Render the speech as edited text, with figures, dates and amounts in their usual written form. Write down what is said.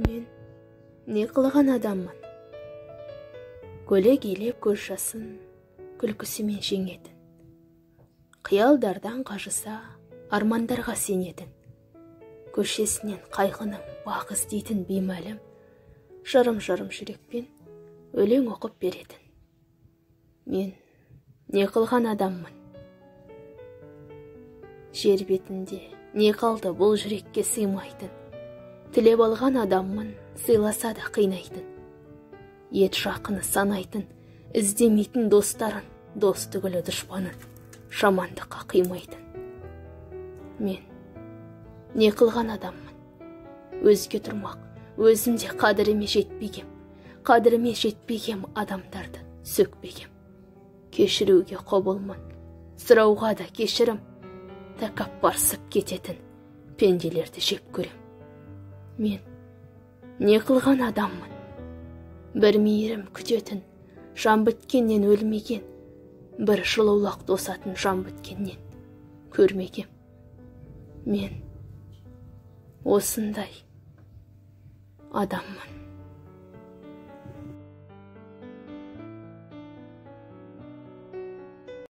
Мен не қылған адаммын? Көлек елеп көз жасын күлкісімен жеңетін. Қиялдардан қажыса, армандарға сенетін. Көшесінен қайғының бақ іздейтін беймәлім, жырым-жырым жүрекпен өлең оқып беретін. Мен не қылған адаммын? Жер бетінде не қалды бұл жүрекке сыймайтын? Тілеп алған адаммын, сыйласа да қинайтын. Ет жақыны санайтын, іздемейтін достарын, дос түгілі дұшпанын, жамандыққа қимайтын. Мен не қылған адаммын? Өзге тұрмақ, өзімде қадіріме жетпегем адамдарды сөкпегем. Кешіруге құбылмын, сұрауға да кешірім, тәкаппарсып кететін пенделерді жеп көрем. Мен не қылған адаммын? Бір мейірім күтетін, жан біткеннен өлмеген, бір жылаулақ тосатын жан біткеннен көрмегем. Мен осындай адаммын.